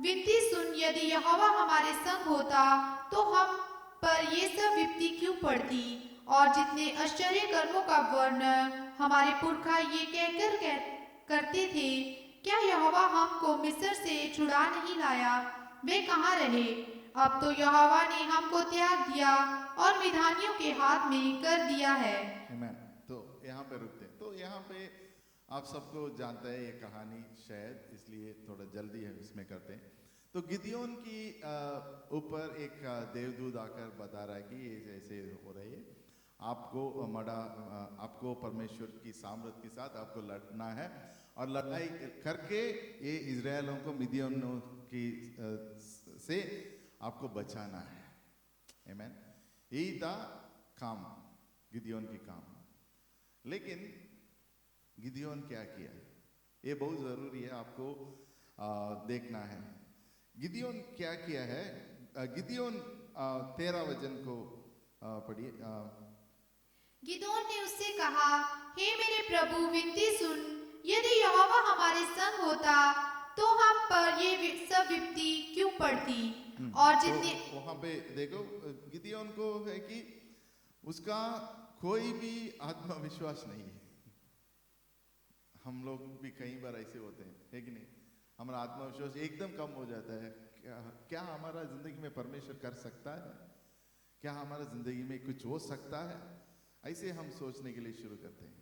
विनती सुन, यदि यहोवा हमारे संग होता तो हम पर ये सब विपत्ति क्यों पड़ती, और जितने आश्चर्य कर्मों का वर्णन हमारे पुरखा ये कहकर करते थे, क्या यहोवा हमको मिस्र से छुड़ा नहीं लाया? वे कहाँ रहे? अब तो यहोवा ने हमको त्याग दिया और मिद्यानियों के हाथ में कर दिया है। आमीन। तो यहाँ पे रुकते हैं। तो यहाँ पे आप सबको जानते हैं ये कहानी, शायद इसलिए थोड़ा जल्दी है इसमें करते हैं। तो गिदियोन की ऊपर एक देवदूत आकर बता रहा है कि ये ऐसे हो रही है, आपको परमेश्वर की सामर्थ के साथ आपको लड़ना है, और लड़ाई करके ये इजरायलों को मिद्यानियों की से आपको बचाना है। आमीन। यही था काम, गिदियोन की काम। लेकिन गिदियोन क्या किया, ये बहुत जरूरी है आपको देखना है। गिदियोन क्या किया है? गिदियोन 13 वचन को पढ़िए। गिदोन ने उससे कहा, हे मेरे प्रभु, विनती सुन, यदि यहोवा हमारे संग होता तो हम पर ये सब विपत्ति क्यों पड़ती। और जितने तो वहां पे देखो, गिदियोन को है कि उसका कोई भी आत्मविश्वास नहीं है। हम लोग भी कई बार ऐसे होते हैं, है कि नहीं? हमारा आत्मविश्वास एकदम कम हो जाता है। क्या हमारा जिंदगी में परमेश्वर कर सकता है? क्या हमारा जिंदगी में कुछ हो सकता है? ऐसे हम सोचने के लिए शुरू करते हैं।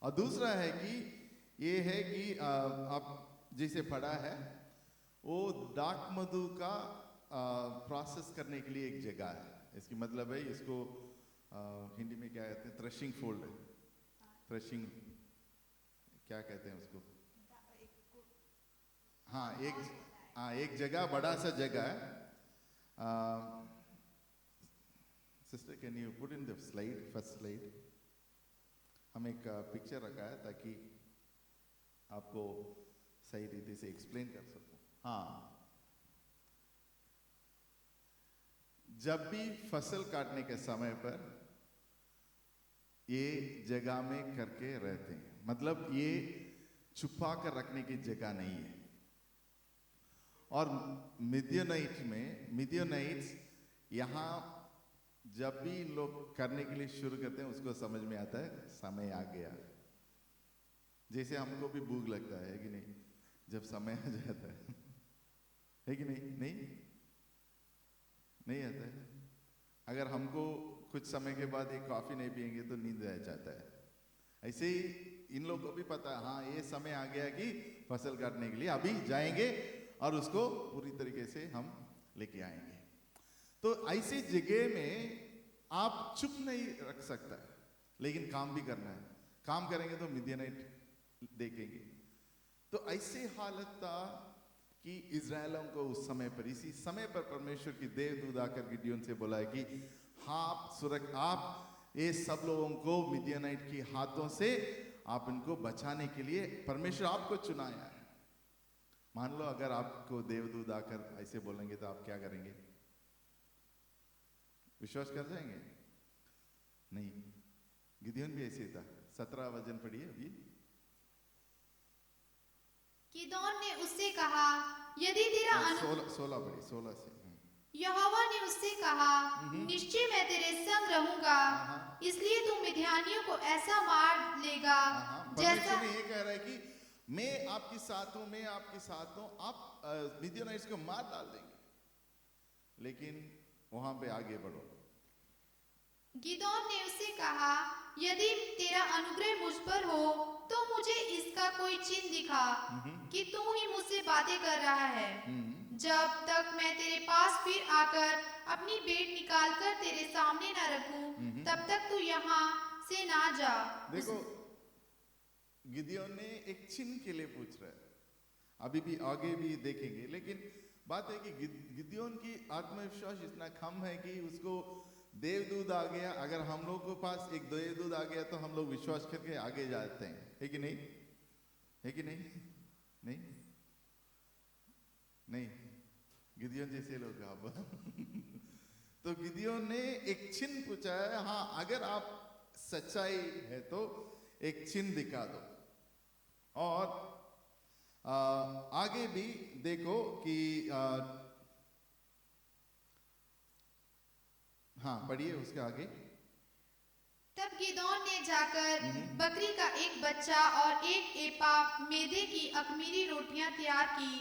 और दूसरा है कि ये है कि आप जैसे पढ़ा है, वो डाक मधु का प्रोसेस करने के लिए एक जगह है। इसकी मतलब है, इसको हिंदी में क्या कहते हैं? थ्रेशिंग फोल्ड है। थ्रेशिंग क्या कहते हैं उसको? हाँ, एक जगह, बड़ा सा जगह है। Sister, can you put in the slide, first slide? हम एक पिक्चर रखा है ताकि आपको सही रीति से एक्सप्लेन कर सकूं। हाँ, जब भी फसल काटने के समय पर ये जगह में करके रहते हैं, मतलब ये छुपा कर रखने की जगह नहीं है। और मिद्यानाइट्स यहाँ जब भी लोग करने के लिए शुरू करते हैं, उसको समझ में आता है समय आ गया। जैसे हमको भी भूख लगता है कि नहीं, जब समय आ जाता है कि नहीं आता है। अगर हमको कुछ समय के बाद एक कॉफी नहीं पिएंगे तो नींद आ जाता है। ऐसे ही इन लोगों को भी पता है, हाँ ये समय आ गया कि फसल काटने के लिए अभी जाएंगे और उसको पूरी तरीके से हम लेके आएंगे। तो ऐसी जगह में आप चुप नहीं रख सकता है, लेकिन काम भी करना है। काम करेंगे तो मिद्यानाइट देखेंगे, तो ऐसे हालत था कि इज़राइलों को उस समय पर, इसी समय पर परमेश्वर की देवदूत आकर गिडियोन से बोला है कि आप ये सब लोगों को मिडियानाइट की हाथों से आप इनको बचाने के लिए परमेश्वर आपको चुनाया है। मान लो अगर आपको देवदूत आकर ऐसे बोलेंगे तो आप क्या करेंगे? विश्वास कर जाएंगे? नहीं। गिदियोन भी ऐसे था। 17 वचन पढ़िए अभी। गिदोन ने उससे कहा, यदि तेरा 16 पढ़िए, 16 से। यहोवा ने उससे कहा, निश्चय मैं तेरे संग रहूंगा, इसलिए तू मिद्यानियों को ऐसा मार लेगा जैसा। परमेश्वर ये कह रहा है कि मैं आपके साथ हूं, मैं आपके साथ हूं, आप मिद्यानियों को मार डाल देंगे, लेकिन वहां पे आगे बढ़ो। गिदोन ने उससे कहा, यदि तेरा अनुग्रह मुझ पर हो तो मुझे इसका कोई चिन्ह दिखा कि तू ही मुझसे बातें कर रहा है। जब तक मैं तेरे पास फिर आकर अपनी भेंट निकाल कर तेरे सामने न रखूं, तब तक तू यहाँ से ना जा। देखो, गिदियोन ने एक चिन्ह के लिए पूछ रहा है, अभी भी आगे भी देखेंगे, लेकिन बात है कि गिदियोन की आत्मविश्वास इतना कम है कि उसको देवदूत आ गया, अगर हम लोग के पास एक देवदूत आ गया तो हम लोग विश्वास करके आगे जाते हैं, है कि नहीं? है कि नहीं? नहीं नहीं, गिदियोन जैसे लोग आप तो गिदियोन ने एक चिन्ह पूछा है, हाँ अगर आप सच्चाई है तो एक चिन्ह दिखा दो। और आगे भी देखो कि हाँ पढ़िए उसके आगे। तब गिदोन ने जाकर बकरी का एक बच्चा और एक एपा मैदे की अख़मीरी रोटियां तैयार की।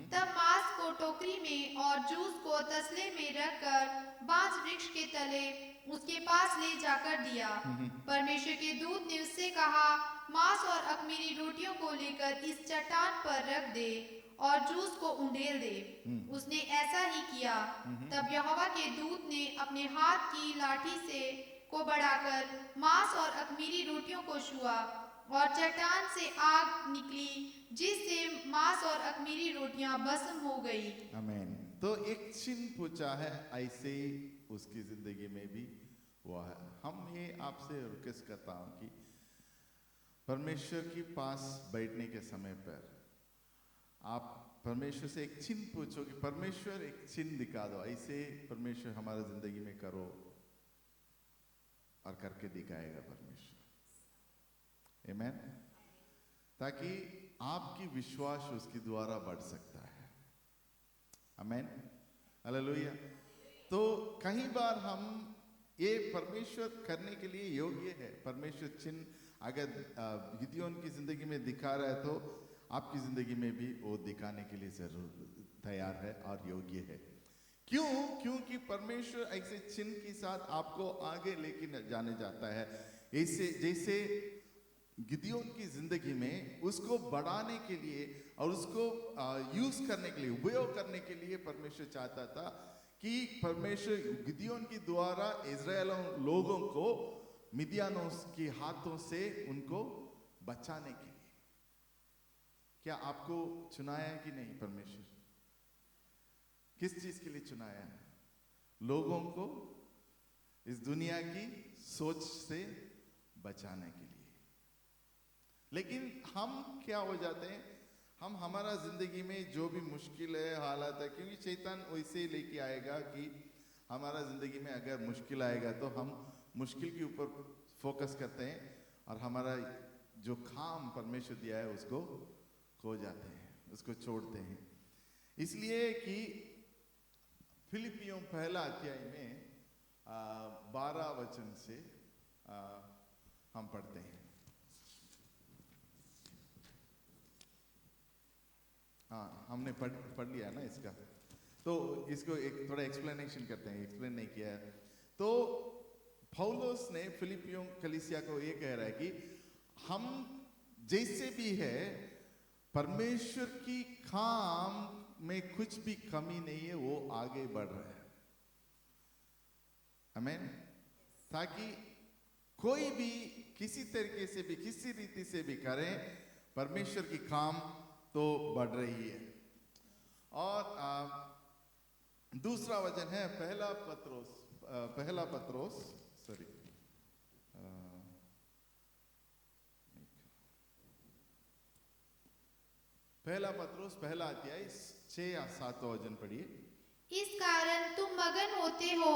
तब मांस को टोकरी में और जूस को तसले में रखकर बांज वृक्ष के तले उसके पास ले जाकर दिया। परमेश्वर के दूत ने उससे कहा, मांस और अख़मीरी रोटियों को लेकर इस चट्टान पर रख दे और जूस को उंडेल दे। उसने ऐसा ही किया। तब यहोवा के दूत ने अपने हाथ की लाठी से को बढ़ाकर मांस और अख़मीरी रोटियों को छुआ और चट्टान से आग निकली, जिससे मांस और अख़मीरी रोटियां भस्म हो गई। आमीन। तो एक चिन्ह पूछा है, ऐसे ही उसकी जिंदगी में भी हुआ है। हम ये आपसे रिक्वेस्ट करता हूं कि परमेश्वर के पास बैठने के समय पर आप परमेश्वर से एक चिन्ह पूछो कि परमेश्वर एक चिन्ह दिखा दो, ऐसे परमेश्वर हमारे जिंदगी में करो, और करके दिखाएगा परमेश्वर। आमीन। ताकि आपकी विश्वास उसके द्वारा बढ़ सकता है। आमीन, हालेलुया। तो कई बार हम ये परमेश्वर करने के लिए योग्य है। परमेश्वर चिन्ह अगर गिदियोन की जिंदगी में दिखा रहा है तो आपकी जिंदगी में भी वो दिखाने के लिए जरूर तैयार है और योग्य है। क्यों? क्योंकि परमेश्वर ऐसे चिन्ह के साथ आपको आगे लेके जाने जाता है। ऐसे जैसे गिदियोन की जिंदगी में उसको बढ़ाने के लिए और उसको यूज करने के लिए, उपयोग करने के लिए परमेश्वर चाहता था कि परमेश्वर गिदियोन के द्वारा इज़राइल लोगों को मिद्यानों के हाथों से उनको बचाने के लिए। क्या आपको चुनाया है कि नहीं? परमेश्वर किस चीज के लिए चुनाया है? लोगों को इस दुनिया की सोच से बचाने के लिए। लेकिन हम क्या हो जाते हैं, हम हमारा जिंदगी में जो भी मुश्किल है, हालात है, क्योंकि शैतान वैसे लेके आएगा कि हमारा जिंदगी में अगर मुश्किल आएगा तो हम मुश्किल के ऊपर फोकस करते हैं और हमारा जो काम परमेश्वर दिया है उसको खो जाते हैं, उसको छोड़ते हैं। इसलिए कि फिलिपियों पहला अध्याय में 12 वचन से हम पढ़ते हैं। हाँ, हमने पढ़ लिया ना इसका, तो इसको एक थोड़ा एक्सप्लेनेशन करते हैं। एक्सप्लेन नहीं किया है तो पौलुस ने फिलिपियों कलीसिया को ये कह रहा है कि हम जैसे भी है परमेश्वर की काम में कुछ भी कमी नहीं है, वो आगे बढ़ रहा है। आमीन। ताकि कोई भी किसी तरीके से भी, किसी रीति से भी करें, परमेश्वर की काम तो बढ़ रही है। और दूसरा वचन है पहला पत्रोस सॉरी पहला पत्रोस पहला अध्याय 6 या 7 वचन पढ़िए। इस कारण तुम मगन होते हो,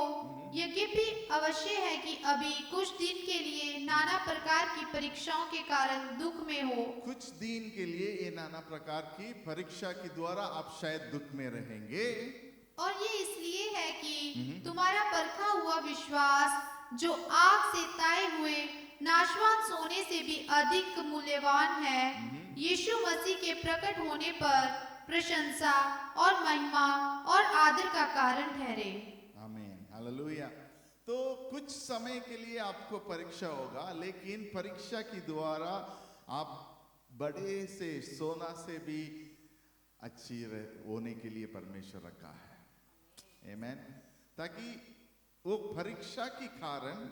यद्यपि अवश्य है कि अभी कुछ दिन के लिए नाना प्रकार की परीक्षाओं के कारण दुख में हो। कुछ दिन के लिए ये नाना प्रकार की परीक्षा के द्वारा आप शायद दुख में रहेंगे। और ये इसलिए है कि तुम्हारा परखा हुआ विश्वास, जो आग से ताए हुए नाशवान सोने से भी अधिक मूल्यवान है, यीशु मसीह के प्रकट होने पर प्रशंसा और महिमा और आदर का कारण ठहरे। आमीन, हालेलुया। तो कुछ समय के लिए आपको परीक्षा होगा, लेकिन परीक्षा के द्वारा आप बड़े से सोना से भी अच्छी होने के लिए परमेश्वर रखा है। आमीन। ताकि वो परीक्षा के कारण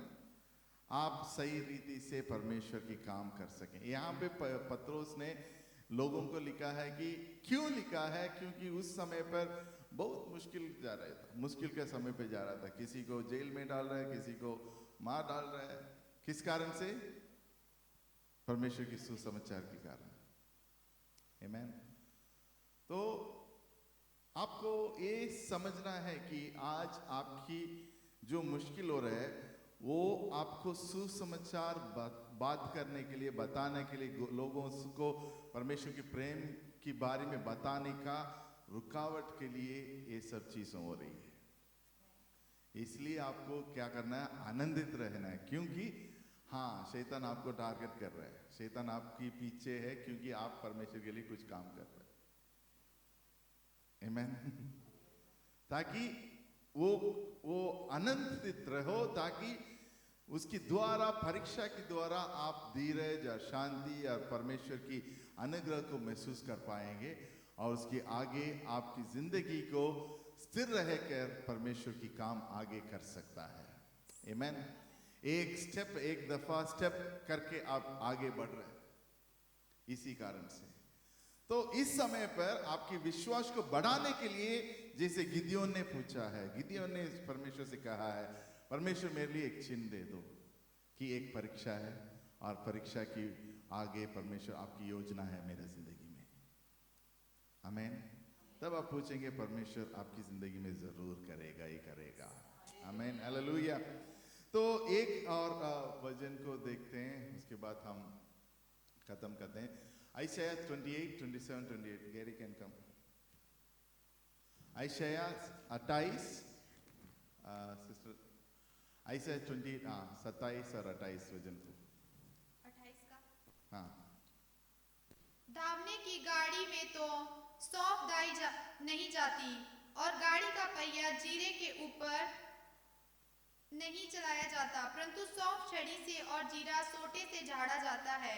आप सही रीति से परमेश्वर की काम कर सकें। यहाँ पे पत्रोस ने लोगों को लिखा है कि क्यों लिखा है, क्योंकि उस समय पर बहुत मुश्किल जा रहा था, मुश्किल के समय पे जा रहा था। किसी को जेल में डाल रहा है, किसी को मार डाल रहा है। किस कारण से? परमेश्वर की सुसमाचार के कारण। आमीन। तो आपको ये समझना है कि आज आपकी जो मुश्किल हो रहा है, वो आपको सुसमाचार बात करने के लिए, बताने के लिए, लोगों को परमेश्वर के प्रेम के बारे में बताने का रुकावट के लिए ये सब चीजें हो रही है। इसलिए आपको क्या करना है? आनंदित रहना है। क्योंकि हाँ, शैतान आपको टारगेट कर रहा है, शैतान आपके पीछे है, क्योंकि आप परमेश्वर के लिए कुछ काम कर रहे हैं। आमीन। ताकि वो आनंदित रहो, ताकि उसके द्वारा, परीक्षा के द्वारा आप धीरज और शांति और परमेश्वर की अनुग्रह को महसूस कर पाएंगे, और उसके आगे आपकी जिंदगी को स्थिर रहकर परमेश्वर की काम आगे कर सकता है। आमीन। एक दफा स्टेप करके आप आगे बढ़ रहे हैं इसी कारण से। तो इस समय पर आपके विश्वास को बढ़ाने के लिए, जैसे गिदियोन ने पूछा है, गिदियोन ने परमेश्वर से कहा है, परमेश्वर मेरे लिए एक चिन्ह दे दो कि एक परीक्षा है, और परीक्षा की आगे परमेश्वर आपकी योजना है मेरे जिंदगी में। आमीन। तब आप पूछेंगे, परमेश्वर आपकी जिंदगी में जरूर करेगा ही करेगा। आमीन, हालेलुया। तो एक और वचन को देखते हैं, उसके बाद हम खत्म करते हैं। Isaiah 28, 27, 28. Gary can come. Isaiah 28, sister. Isaiah 20, 27 और 28 वचन को। 28 का। हाँ। दावने की गाड़ी में तो सौंफ नहीं जाती, और गाड़ी का पहिया जीरे के ऊपर नहीं चलाया जाता, परंतु सौंफ छड़ी से और जीरा सोटे से झाड़ा जाता है।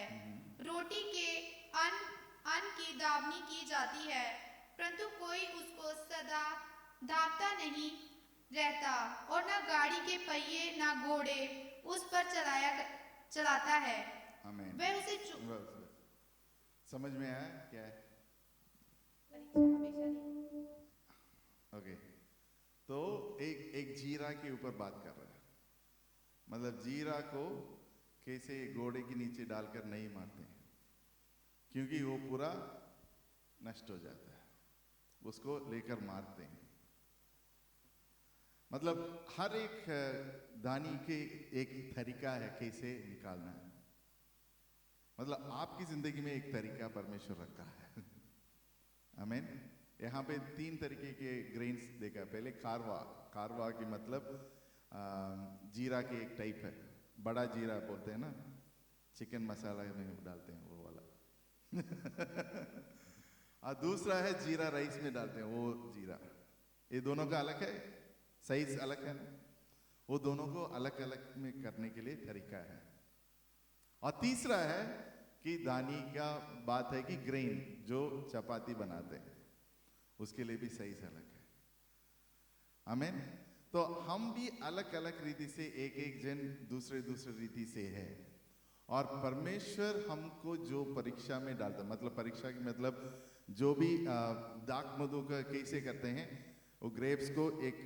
रोटी के अन्न की दावनी की जाती है, परंतु कोई उसको सदा दावता नहीं रहता, और न गाड़ी के पहिए न घोड़े उस पर चलाता है। आमीन। वह उसे समझ में आया क्या है? ओके। तो एक जीरा के ऊपर बात कर रहा है। मतलब जीरा को कैसे घोड़े के नीचे डालकर नहीं मारते हैं, क्योंकि वो पूरा नष्ट हो जाता है, उसको लेकर मारते हैं। मतलब हर एक दानी के एक तरीका है कैसे निकालना है। मतलब आपकी जिंदगी में एक तरीका परमेश्वर रखा है। आमीन। यहाँ पे 3 तरीके के ग्रेन्स देखा। पहले कारवा की मतलब जीरा के एक टाइप है, बड़ा जीरा बोलते हैं ना, चिकन मसाला में डालते हैं वो वाला। और दूसरा है जीरा राइस में डालते हैं वो जीरा। ये दोनों का अलग है, साइज अलग है ना, वो दोनों को अलग अलग में करने के लिए तरीका है। और तीसरा है कि दानी का बात है कि ग्रेन जो चपाती बनाते हैं, उसके लिए भी साइज अलग है। आमीन। तो हम भी अलग अलग रीति से, एक जन दूसरे रीति से है। और परमेश्वर हमको जो परीक्षा में डालता, मतलब परीक्षा की मतलब जो भी दाक मधु का कैसे करते हैं, वो ग्रेप्स को एक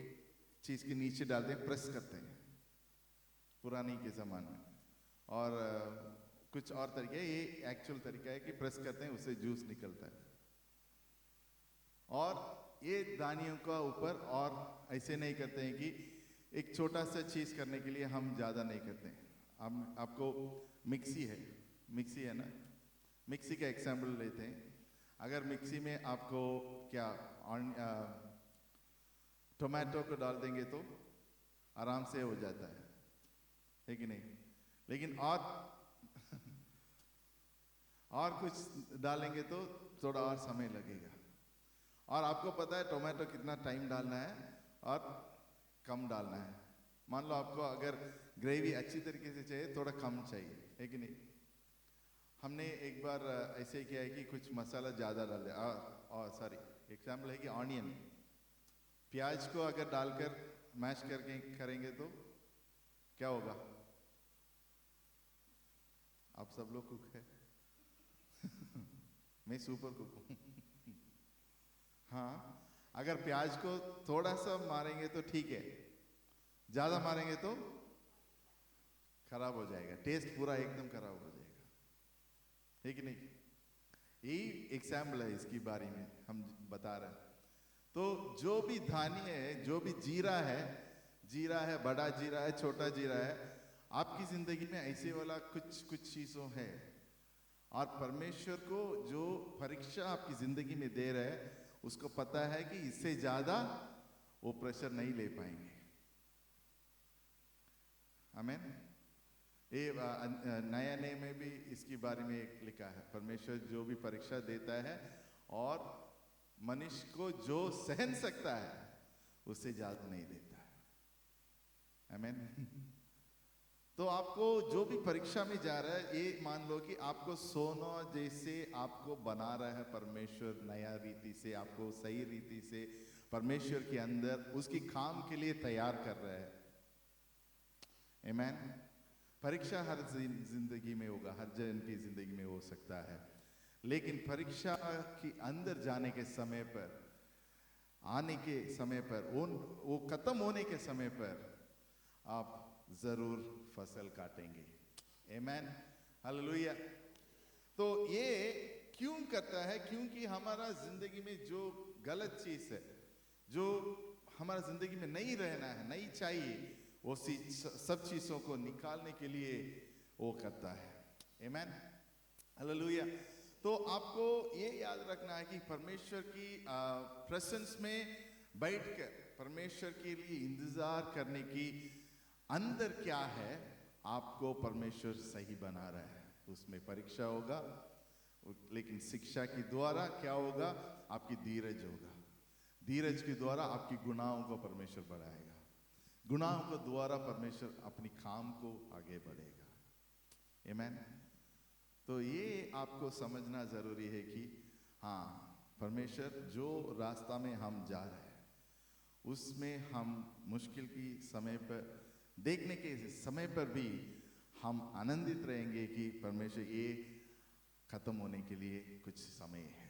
चीज के नीचे डालते हैं, प्रेस करते हैं पुरानी के ज़माने में। और कुछ और तरीका, ये एक्चुअल तरीका है कि प्रेस करते हैं, उससे जूस निकलता है। और ये दानियों का ऊपर, और ऐसे नहीं करते हैं कि एक छोटा सा चीज करने के लिए हम ज्यादा नहीं करते हैं। हम आपको मिक्सी है ना, मिक्सी का एग्जाम्पल लेते हैं। अगर मिक्सी में आपको क्या टोमेटो को डाल देंगे तो आराम से हो जाता है कि नहीं? लेकिन और कुछ डालेंगे तो थोड़ा और समय लगेगा। और आपको पता है टोमेटो कितना टाइम डालना है और कम डालना है। मान लो आपको अगर ग्रेवी अच्छी तरीके से चाहिए, थोड़ा कम चाहिए, है कि नहीं? हमने एक बार ऐसे किया है कि कुछ मसाला ज़्यादा डाल दिया। और सॉरी, एग्जाम्पल है कि ऑनियन, प्याज को अगर डालकर मैश करके करेंगे तो क्या होगा? आप सब लोग कुक है मैं सुपर कुक हूँ हाँ, अगर प्याज को थोड़ा सा मारेंगे तो ठीक है, ज्यादा मारेंगे तो खराब हो जाएगा, टेस्ट पूरा एकदम खराब हो जाएगा, है कि नहीं? यही एग्जाम्पल है इसकी बारे में हम बता रहे हैं। तो जो भी धान्य है, जो भी जीरा है, बड़ा जीरा है, छोटा जीरा है, आपकी जिंदगी में ऐसे वाला कुछ चीजों है। और परमेश्वर को जो परीक्षा आपकी जिंदगी में दे रहे हैं, उसको पता है कि इससे ज्यादा वो प्रेशर नहीं ले पाएंगे। आमीन। ये नया नए में भी इसके बारे में एक लिखा है, परमेश्वर जो भी परीक्षा देता है और मनुष्य को जो सहन सकता है उससे ज्यादा नहीं देता है। आमीन। तो आपको जो भी परीक्षा में जा रहा है, ये मान लो कि आपको सोना जैसे आपको बना रहा है परमेश्वर, नया रीति से आपको सही रीति से परमेश्वर के अंदर उसकी काम के लिए तैयार कर रहा है। आमीन। परीक्षा हर जिंदगी में होगा, हर जन की जिंदगी में हो सकता है, लेकिन परीक्षा के अंदर जाने के समय पर, आने के समय पर, वो खत्म होने के समय पर आप जरूर फसल काटेंगे। आमीन। हालेलुया। तो ये क्यों करता है? क्योंकि हमारा जिंदगी में जो गलत चीज है, जो हमारा जिंदगी में नहीं रहना है, नहीं चाहिए, वो सब चीजों को निकालने के लिए वो करता है। आमीन। हालेलुया। तो आपको ये याद रखना है कि परमेश्वर की प्रेजेंस में बैठकर परमेश्वर के लिए इंतजार करने की अंदर क्या है, आपको परमेश्वर सही बना रहा है। उसमें परीक्षा होगा, लेकिन शिक्षा के द्वारा क्या होगा? आपकी धीरज होगा। धीरज के द्वारा आपकी गुनाहों को परमेश्वर बढ़ाएगा। गुनाहों के द्वारा परमेश्वर अपनी काम को आगे बढ़ेगा। आमीन। तो ये आपको समझना जरूरी है कि हाँ, परमेश्वर जो रास्ता में हम जा रहे हैं, उसमें हम मुश्किल की समय पर, देखने के समय पर भी हम आनंदित रहेंगे कि परमेश्वर ये खत्म होने के लिए कुछ समय है।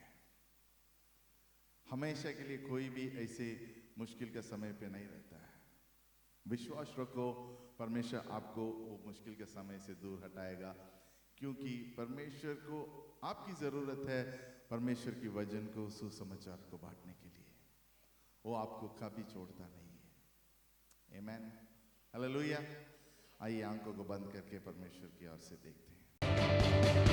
हमेशा के लिए कोई भी ऐसे मुश्किल का समय पे नहीं रहता है। विश्वास रखो, परमेश्वर आपको वो मुश्किल के समय से दूर हटाएगा, क्योंकि परमेश्वर को आपकी जरूरत है परमेश्वर की वचन को, सुसमाचार को बांटने के लिए। वो आपको कभी छोड़ता नहीं है। आमीन। हालेलुया। आइए आंखों को बंद करके परमेश्वर की ओर से देखते हैं।